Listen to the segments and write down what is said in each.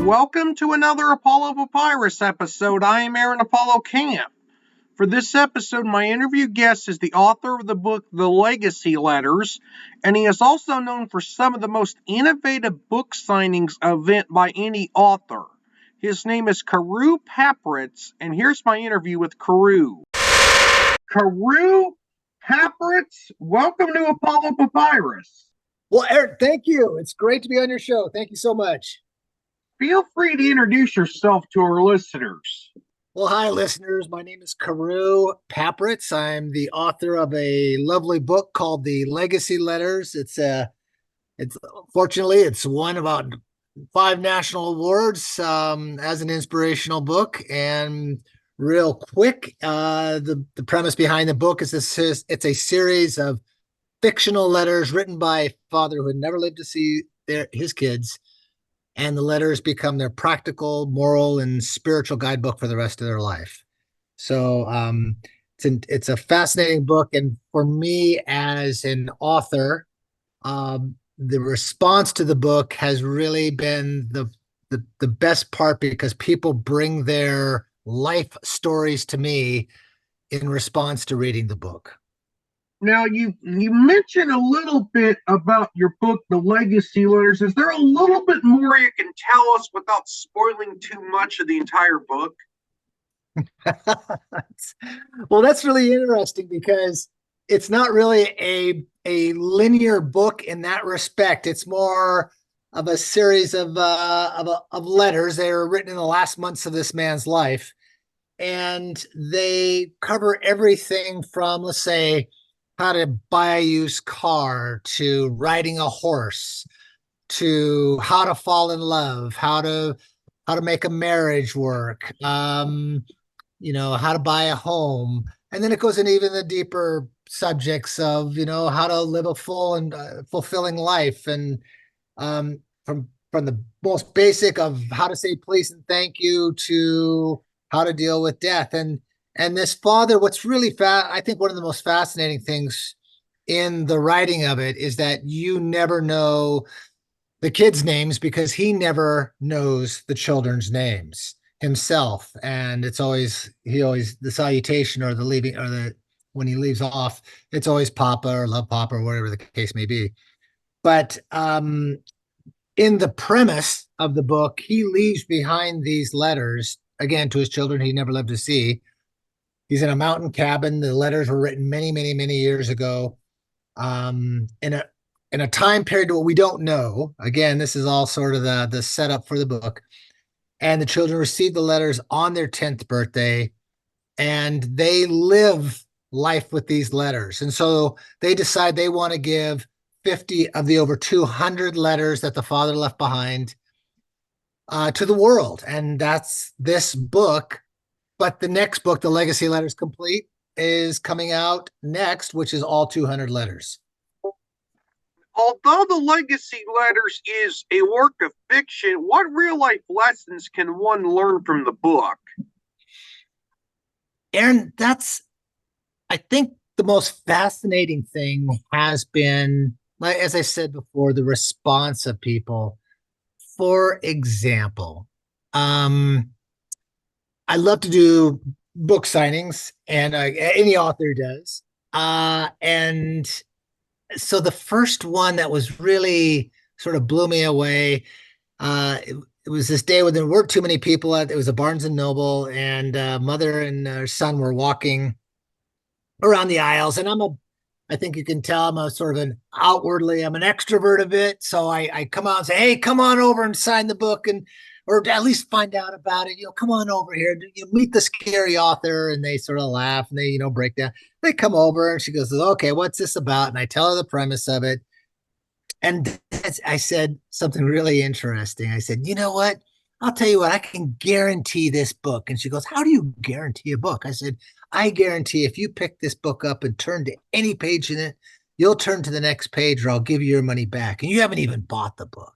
welcome to another Apollo Papyrus episode. I am Aaron Apollo Camp. For this episode, my interview guest is the author of the book The Legacy Letters, and he is also known for some of the most innovative book signings event by any author. His name is Carew Papritz, and here's my interview with Carew. Carew Papritz, welcome to Apollo Papyrus. Well, Eric, thank you. It's great to be on your show. Thank you so much. Feel free to introduce yourself to our listeners. Well, hi, listeners. My name is Carew Papritz. I'm the author of a lovely book called The Legacy Letters. Fortunately, it's won about 5 national awards as an inspirational book. And real quick, the premise behind the book is it's a series of fictional letters written by a father who had never lived to see his kids. And the letters become their practical, moral, and spiritual guidebook for the rest of their life. So it's a fascinating book. And for me as an author, the response to the book has really been the best part, because people bring their life stories to me in response to reading the book. Now, you mentioned a little bit about your book, The Legacy Letters. Is there a little bit more you can tell us without spoiling too much of the entire book? Well, that's really interesting, because it's not really a linear book in that respect. It's more of a series of letters. They were written in the last months of this man's life, and they cover everything from, let's say, how to buy a used car, to riding a horse, to how to fall in love, how to make a marriage work, how to buy a home. And then it goes into even the deeper subjects of, how to live a full and fulfilling life. And from the most basic of how to say please and thank you to how to deal with death. And this father, what's really I think one of the most fascinating things in the writing of it is that you never know the kids' names, because he never knows the children's names himself. And it's always, the salutation or the leaving, or when he leaves off, it's always Papa or Love Papa or whatever the case may be. But in the premise of the book, he leaves behind these letters, again, to his children he never lived to see. He's in a mountain cabin. The letters were written many, many, many years ago, in a time period what we don't know. Again, this is all sort of the setup for the book. And the children receive the letters on their 10th birthday, and they live life with these letters. And so they decide they want to give 50 of the over 200 letters that the father left behind to the world. And that's this book. But the next book, The Legacy Letters Complete, is coming out next, which is all 200 letters. Although The Legacy Letters is a work of fiction, what real-life lessons can one learn from the book? Aaron, I think the most fascinating thing has been, as I said before, the response of people. For example, I love to do book signings, and any author does. And so the first one that was really sort of blew me away, it was this day when there weren't too many people. It was a Barnes and Noble, and mother and her son were walking around the aisles. And I think you can tell I'm I'm an extrovert a bit. So I come out and say, hey, come on over and sign the book, or at least find out about it. Come on over here. You meet the scary author. And they sort of laugh, and they, break down. They come over, and she goes, okay, what's this about? And I tell her the premise of it. And I said something really interesting. I said, you know what? I'll tell you what, I can guarantee this book. And she goes, how do you guarantee a book? I said, I guarantee if you pick this book up and turn to any page in it, you'll turn to the next page, or I'll give you your money back. And you haven't even bought the book.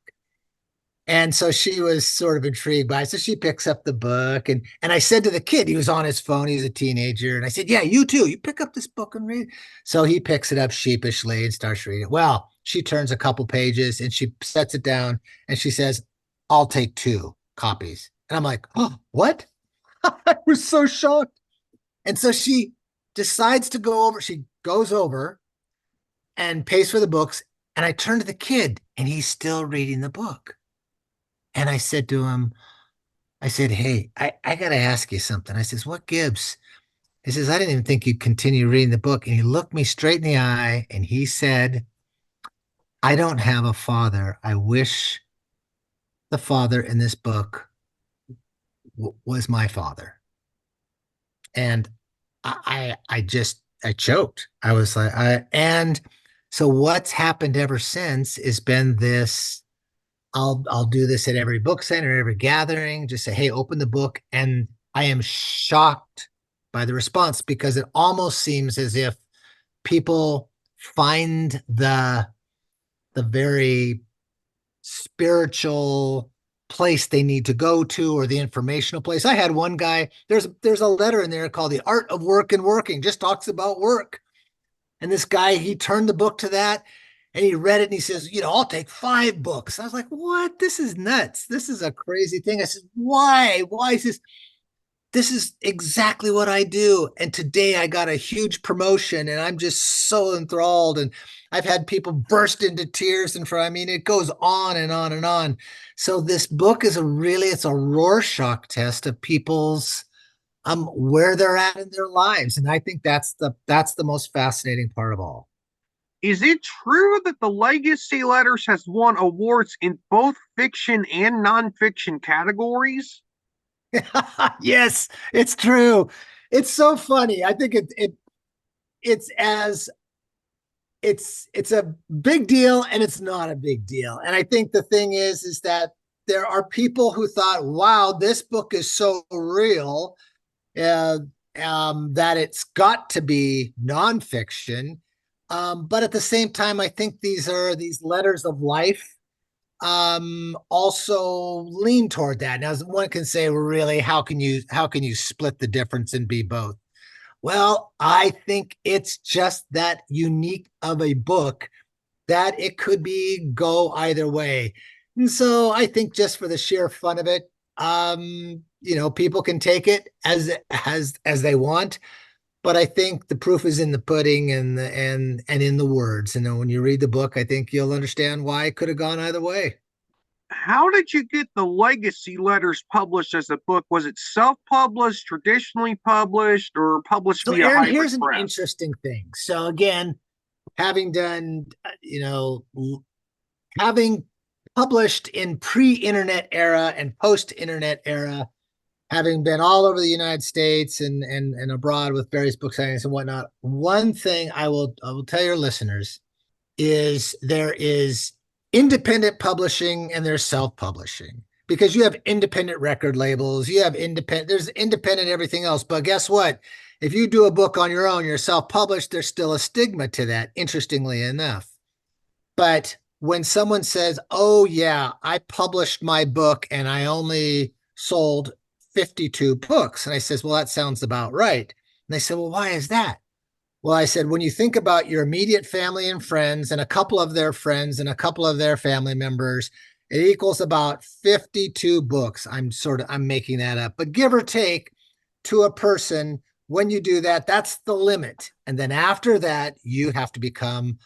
And so she was sort of intrigued by it. So she picks up the book, and I said to the kid, he was on his phone, he's a teenager. And I said, yeah, you too, you pick up this book and read. So he picks it up sheepishly and starts reading it. Well, she turns a couple pages and she sets it down, and she says, I'll take 2. copies. And I'm like, oh, what? I was so shocked. And so she decides to go over. She goes over and pays for the books. And I turn to the kid and he's still reading the book. And I said to him, I said, hey, I got to ask you something. I says, what gives? He says, I didn't even think you'd continue reading the book. And he looked me straight in the eye and he said, I don't have a father. I wish the father in this book was my father. And I choked. I was like, and so what's happened ever since has been this. I'll do this at every book center, every gathering, just say, hey, open the book. And I am shocked by the response because it almost seems as if people find the very spiritual place they need to go to or the informational place. I had one guy, there's a letter in there called The Art of Work and Working, just talks about work. And this guy, he turned the book to that and he read it and he says, I'll take 5 books. I was like, what? This is nuts. This is a crazy thing. I said, why? Why is this is exactly what I do. And today I got a huge promotion and I'm just so enthralled. And I've had people burst into tears and I mean, it goes on and on and on. So this book is it's a Rorschach test of people's where they're at in their lives. And I think that's the most fascinating part of all. Is it true that the Legacy Letters has won awards in both fiction and nonfiction categories? Yes, it's true. It's so funny. I think it's as it's a big deal and it's not a big deal. And I think the thing is that there are people who thought, wow, this book is so real uh, that it's got to be nonfiction. But at the same time, I think these letters of life also lean toward that. Now, one can say, well, really, how can you split the difference and be both? Well, I think it's just that unique of a book that it could be go either way. And so I think just for the sheer fun of it, people can take it as they want. But I think the proof is in the pudding and in the words. And then when you read the book, I think you'll understand why it could have gone either way. How did you get the Legacy Letters published as a book? Was it self-published, traditionally published, or published So, via Aaron, hybrid here's an press? interesting thing. So, again, having done, having published in pre-internet era and post-internet era, having been all over the United States and abroad with various book signings and whatnot, one thing I will tell your listeners is there is independent publishing and there's self-publishing because you have independent record labels, there's independent everything else. But guess what? If you do a book on your own, you're self-published, there's still a stigma to that, interestingly enough. But when someone says, oh yeah, I published my book and I only sold 52 books. And I says, well, that sounds about right. And they said, well, why is that? Well, I said, when you think about your immediate family and friends and a couple of their friends and a couple of their family members, it equals about 52 books. I'm making that up, but give or take to a person, when you do that, that's the limit. And then after that, you have to become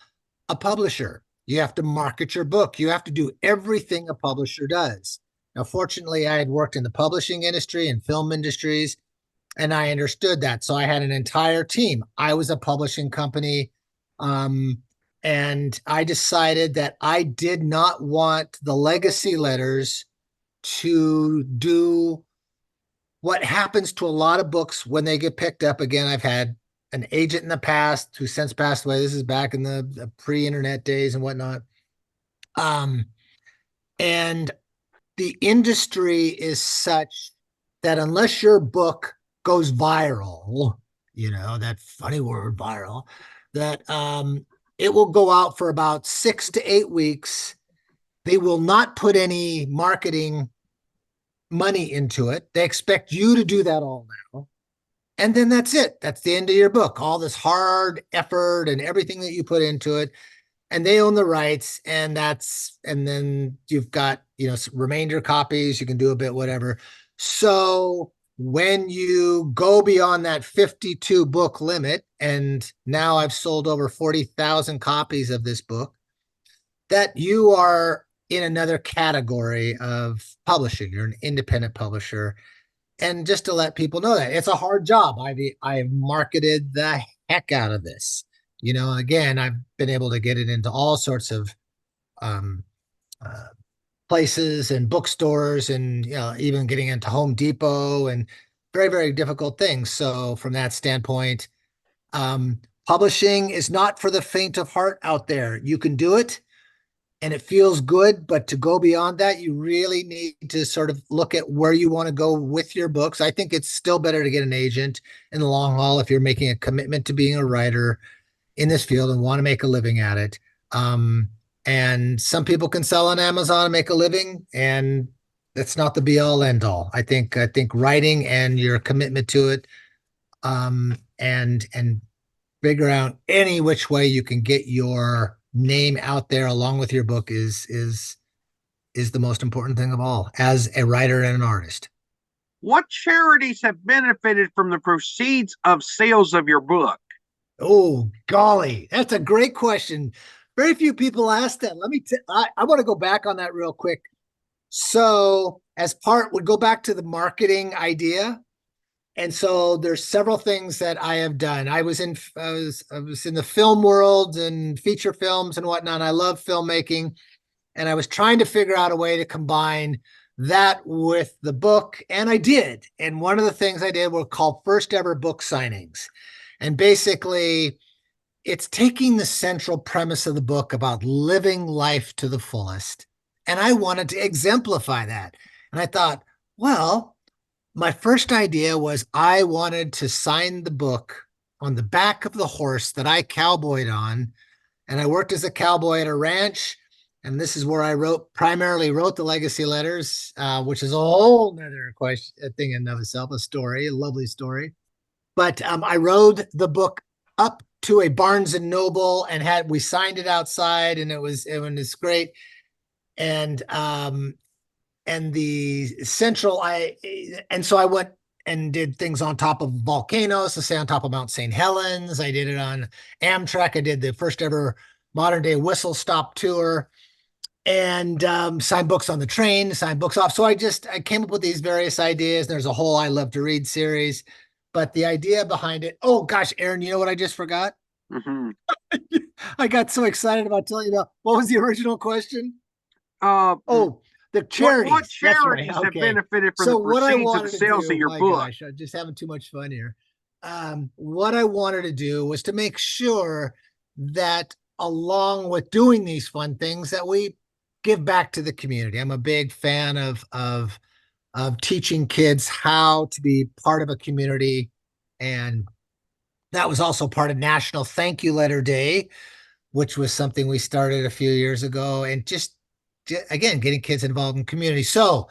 a publisher. You have to market your book. You have to do everything a publisher does. Now, fortunately, I had worked in the publishing industry and film industries, and I understood that. So I had an entire team. I was a publishing company. And I decided that I did not want the Legacy Letters to do what happens to a lot of books when they get picked up. Again, I've had an agent in the past who since passed away. This is back in the pre-internet days and whatnot. And the industry is such that unless your book goes viral, that funny word viral, that it will go out for about 6 to 8 weeks. They will not put any marketing money into it. They expect you to do that all now. And then that's it. That's the end of your book. All this hard effort and everything that you put into it. and they own the rights, and then you've got, remainder copies, you can do a bit whatever. So when you go beyond that 52 book limit, and now I've sold over 40,000 copies of this book, that you are in another category of publishing. You're an independent publisher. And just to let people know that it's a hard job. I've marketed the heck out of this. Again, I've been able to get it into all sorts of um, uh, places and bookstores, and even getting into Home Depot, and very, very difficult things. So from that standpoint, publishing is not for the faint of heart out there. You can do it and it feels good, but to go beyond that, you really need to sort of look at where you want to go with your books. I think it's still better to get an agent in the long haul if you're making a commitment to being a writer in this field and want to make a living at it. And some people can sell on Amazon and make a living, and that's not the be all end all. I think writing and your commitment to it, and figure out any which way you can get your name out there along with your book is the most important thing of all as a writer and an artist. What charities have benefited from the proceeds of sales of your book? Oh, golly, that's a great question. Very few people ask that. I want to go back on that real quick. So we go back to the marketing idea. And so there's several things that I have done. I was in the film world and feature films and whatnot. I love filmmaking, and I was trying to figure out a way to combine that with the book, and I did. And one of the things I did were called first ever book signings. And basically, it's taking the central premise of the book about living life to the fullest. And I wanted to exemplify that. And I thought, well, my first idea was I wanted to sign the book on the back of the horse that I cowboyed on. And I worked as a cowboy at a ranch. And this is where I primarily wrote the legacy letters, which is a whole nother thing in and of itself, a lovely story. But I rode the book up to a Barnes and Noble, and we signed it outside, and it was great. And so I went and did things on top of volcanoes, to say on top of Mount St. Helens. I did it on Amtrak. I did the first ever modern day whistle stop tour, and signed books on the train, signed books off. So I came up with these various ideas. There's a whole I Love to Read series, but the idea behind it, oh gosh, Aaron, you know what I just forgot? Mm-hmm. I got so excited about telling you about, what was the original question? The charities. What charities have benefited from the proceeds of the sales of your book? Gosh, I'm just having too much fun here. What I wanted to do was to make sure that along with doing these fun things, that we give back to the community. I'm a big fan of teaching kids how to be part of a community, and that was also part of National Thank You Letter Day, which was something we started a few years ago, and just again getting kids involved in community. So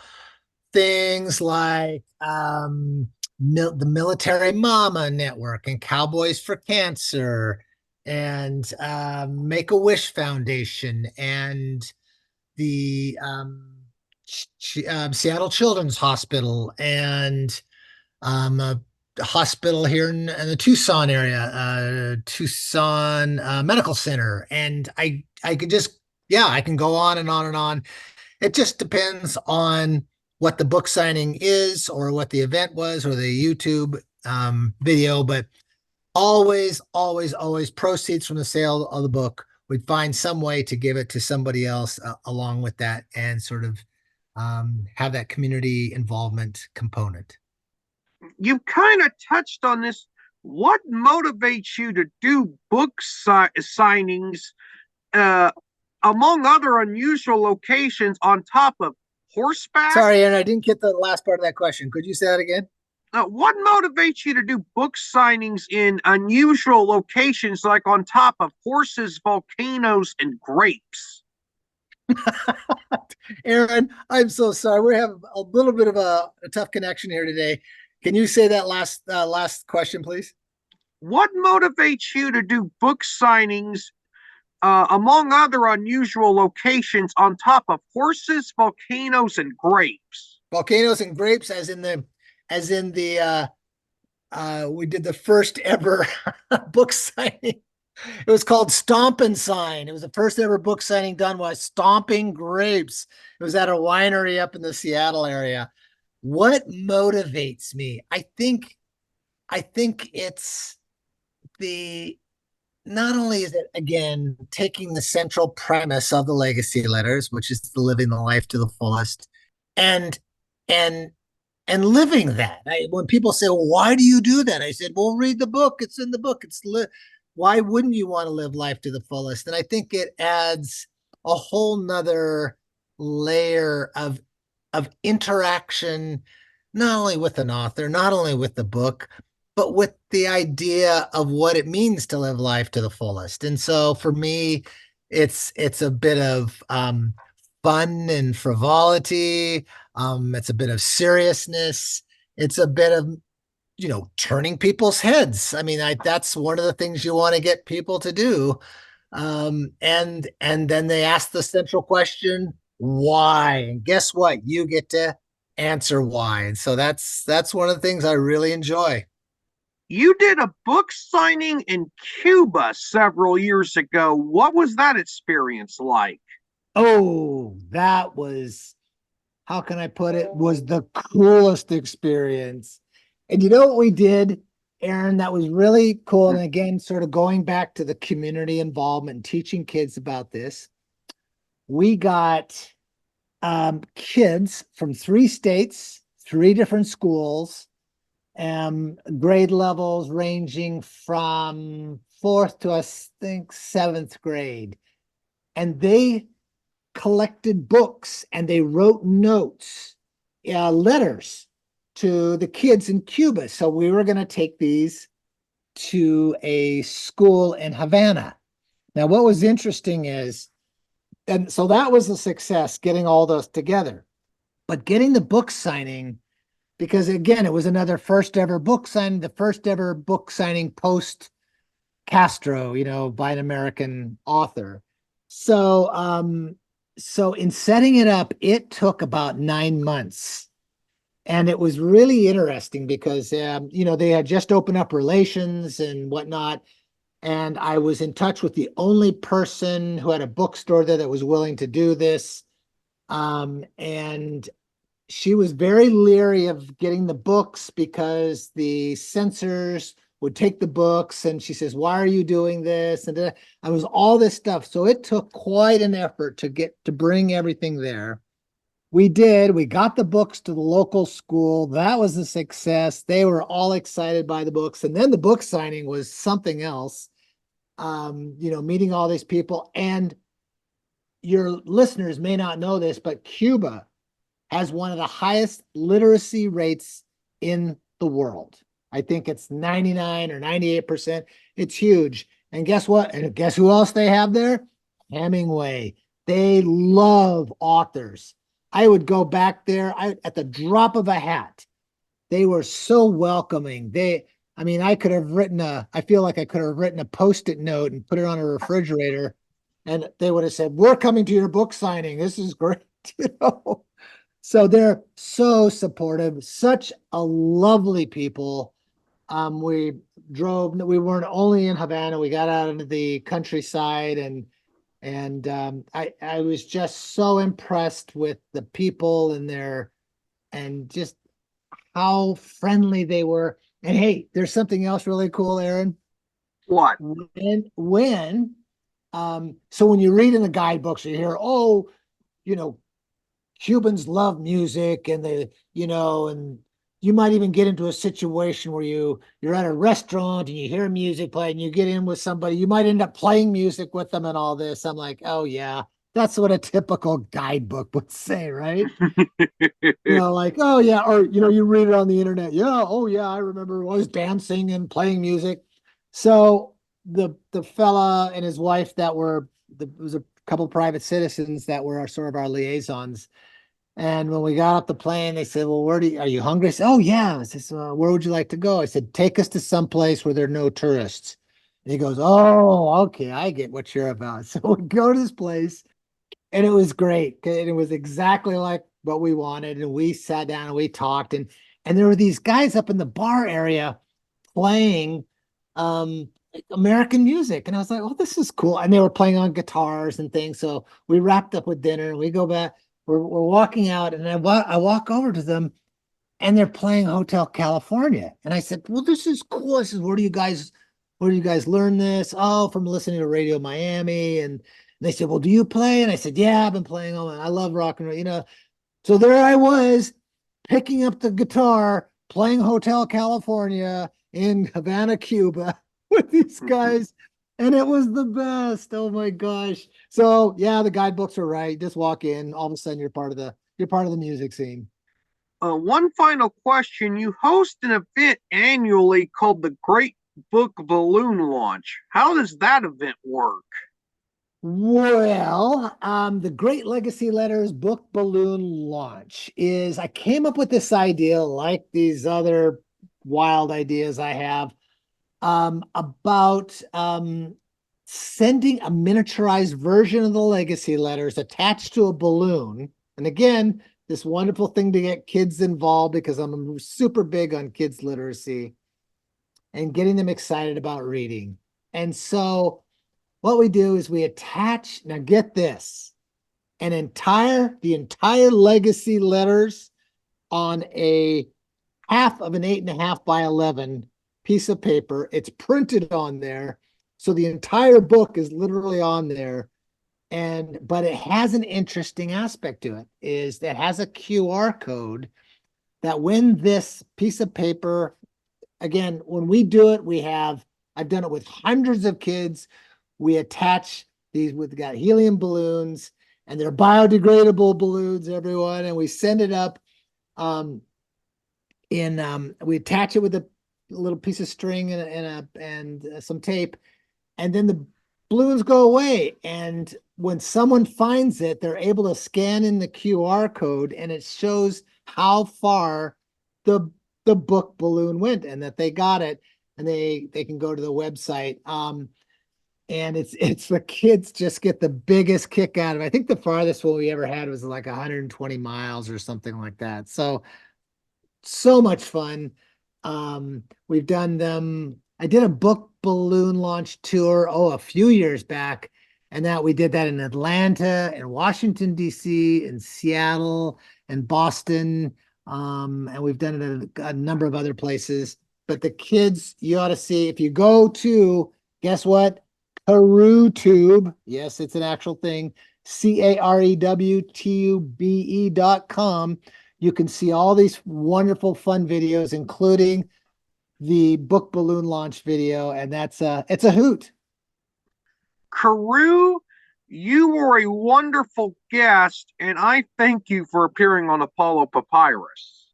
things like the Military Mama Network and Cowboys for Cancer, and Make-A-Wish Foundation, and the Seattle Children's Hospital, and a hospital here in the Tucson area, Tucson Medical Center. And I can go on and on and on. It just depends on what the book signing is, or what the event was, or the YouTube video. But always, always, always proceeds from the sale of the book, we'd find some way to give it to somebody else along with that, and sort of have that community involvement component. You kind of touched on this. What motivates you to do book signings among other unusual locations on top of horseback? Sorry, Aaron, I didn't get the last part of that question. Could you say that again? What motivates you to do book signings in unusual locations, like on top of horses, volcanoes, and grapes? Aaron, I'm so sorry. We have a little bit of a tough connection here today. Can you say that last question, please? What motivates you to do book signings among other unusual locations on top of horses, volcanoes, and grapes. Volcanoes and grapes, as in the we did the first ever book signing. It was called Stomp and Sign. It was the first ever book signing done by Stomping Grapes. It was at a winery up in the Seattle area. What motivates me? I think it's the not only is it again taking the central premise of the legacy letters, which is the living the life to the fullest, and and and living that. When people say, well, "Why do you do that?" I said, "Well, read the book. It's in the book. Why wouldn't you want to live life to the fullest?" And I think it adds a whole nother layer of interaction, not only with an author, not only with the book, but with the idea of what it means to live life to the fullest. And so for me, it's a bit of fun and frivolity. It's a bit of seriousness. It's a bit of turning people's heads. I mean, that's one of the things you want to get people to do. And then they ask the central question, why? And guess what? You get to answer why. And so that's one of the things I really enjoy. You did a book signing in Cuba several years ago. What was that experience like? Oh, that was, how can I put it, was the coolest experience. And you know what we did, Aaron, that was really cool. And again, sort of going back to the community involvement and teaching kids about this, we got kids from 3 states, 3 different schools, grade levels ranging from fourth to I think seventh grade. And they collected books and they wrote notes, letters to the kids in Cuba. So we were going to take these to a school in Havana. Now, what was interesting is, and so that was a success getting all those together, but getting the book signing, because again, it was another first ever book signing, the first ever book signing post Castro, by an American author. So in setting it up, it took about 9 months. And it was really interesting because, they had just opened up relations and whatnot. And I was in touch with the only person who had a bookstore there that was willing to do this. And she was very leery of getting the books because the censors would take the books, and she says, "Why are you doing this?" And it was all this stuff. So it took quite an effort to bring everything there. We did. We got the books to the local school. That was a success. They were all excited by the books. And then the book signing was something else. Meeting all these people. And your listeners may not know this, but Cuba has one of the highest literacy rates in the world. I think it's 99 or 98%. It's huge. And guess what? And guess who else they have there? Hemingway. They love authors. I would go back there at the drop of a hat. They were so welcoming. I feel like I could have written a Post-it note and put it on a refrigerator, and they would have said, "We're coming to your book signing. This is great." So they're so supportive, such a lovely people. We weren't only in Havana, we got out into the countryside, and I was just so impressed with the people and just how friendly they were. And hey, there's something else really cool, Aaron. What? So when you read in the guidebooks, you hear, oh, you know, Cubans love music, and and you might even get into a situation where you're at a restaurant and you hear music play and you get in with somebody, you might end up playing music with them and all this. I'm like, oh yeah, that's what a typical guidebook would say, right? Like, oh yeah, or you read it on the internet. Yeah, oh yeah, I remember I was dancing and playing music. So the fella and his wife it was a couple private citizens that were sort of our liaisons. And when we got off the plane, they said, "Well, are you hungry?" I said, "Oh yeah." I said, "Where would you like to go?" I said, "Take us to some place where there are no tourists." And he goes, "Oh, okay, I get what you're about." So we go to this place, and it was great. And it was exactly like what we wanted. And we sat down and we talked, and there were these guys up in the bar area playing American music. And I was like, "Oh, this is cool." And they were playing on guitars and things. So we wrapped up with dinner and we go back. We're walking out, and I walk over to them, and they're playing Hotel California. And I said, "Well, this is cool." I said, where do you guys learn this?" "Oh, from listening to Radio Miami." And they said, "Well, do you play?" And I said, "Yeah, I've been playing all my, I love rock and roll, you know." So there I was picking up the guitar, playing Hotel California in Havana, Cuba with these guys. And it was the best. Oh my gosh. So yeah, the guidebooks are right. Just walk in, all of a sudden you're part of the music scene. One final question. You host an event annually called the Great Book Balloon Launch. How does that event work? Well, the Great Legacy Letters book balloon launch is I came up with this idea, like these other wild ideas I have, about sending a miniaturized version of the legacy letters attached to a balloon. And again, this wonderful thing to get kids involved because I'm super big on kids literacy and getting them excited about reading. And so what we do is we attach, now get this, the entire legacy letters on a half of an 8.5 by 11 piece of paper. It's printed on there. So the entire book is literally on there. But it has an interesting aspect to it, is that it has a QR code that when this piece of paper, again, when we do it, I've done it with hundreds of kids. We attach these with got helium balloons, and they're biodegradable balloons, everyone, and we send it up we attach it with a little piece of string and some tape, and then the balloons go away. And when someone finds it, they're able to scan in the QR code, and it shows how far the book balloon went and that they got it, and they can go to the website. And it's the kids just get the biggest kick out of it. I think the farthest one we ever had was like 120 miles or something like that. So much fun. We've done them. I did a book balloon launch tour, a few years back, and that we did that in Atlanta and Washington, D.C., and Seattle and Boston. And we've done it at a number of other places. But the kids, you ought to see, if you go to, guess what? Carew Tube. Yes, it's an actual thing. CarewTube.com. You can see all these wonderful, fun videos, including the book balloon launch video, and it's a hoot. Carew, you were a wonderful guest, and I thank you for appearing on Apollo Papyrus.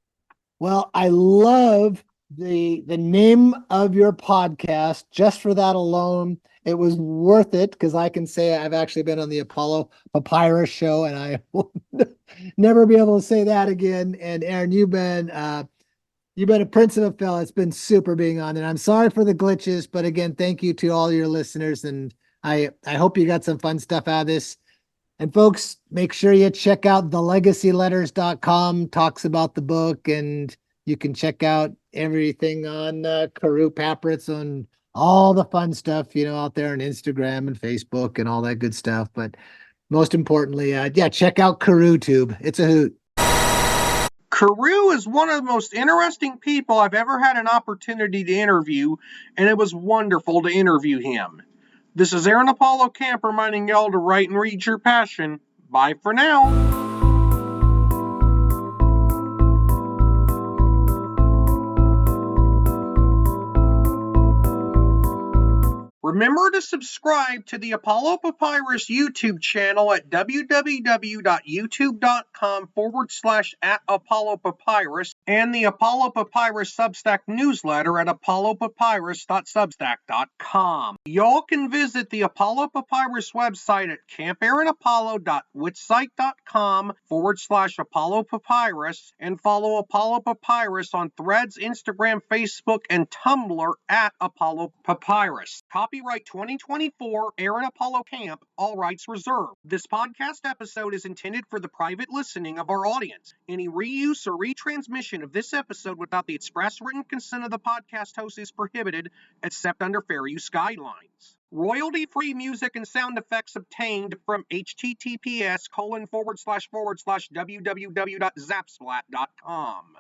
Well, I love the name of your podcast. Just for that alone, it was worth it, because I can say I've actually been on the Apollo Papyrus show, and I will never be able to say that again. And Aaron, you've been a prince of a fella. It's been super being on, and I'm sorry for the glitches, but again, thank you to all your listeners, and I hope you got some fun stuff out of this. And folks, make sure you check out thelegacyletters.com. Talks about the book, and you can check out everything on Carew Papritz and all the fun stuff, out there on Instagram and Facebook and all that good stuff. But most importantly, check out Carew Tube. It's a hoot. Carew is one of the most interesting people I've ever had an opportunity to interview, and it was wonderful to interview him. This is Aaron Apollo Camp reminding y'all to write and read your passion. Bye for now. Remember to subscribe to the Apollo Papyrus YouTube channel at www.youtube.com/@Apollo Papyrus and the Apollo Papyrus Substack newsletter at apollopapyrus.substack.com. Y'all can visit the Apollo Papyrus website at campaaronapollo.witsite.com/Apollo Papyrus and follow Apollo Papyrus on Threads, Instagram, Facebook, and Tumblr at Apollo Papyrus. Copyright copyright 2024, Aaron Apollo Camp, all rights reserved. This podcast episode is intended for the private listening of our audience. Any reuse or retransmission of this episode without the express written consent of the podcast host is prohibited, except under fair use guidelines. Royalty-free music and sound effects obtained from https://www.zapsplat.com.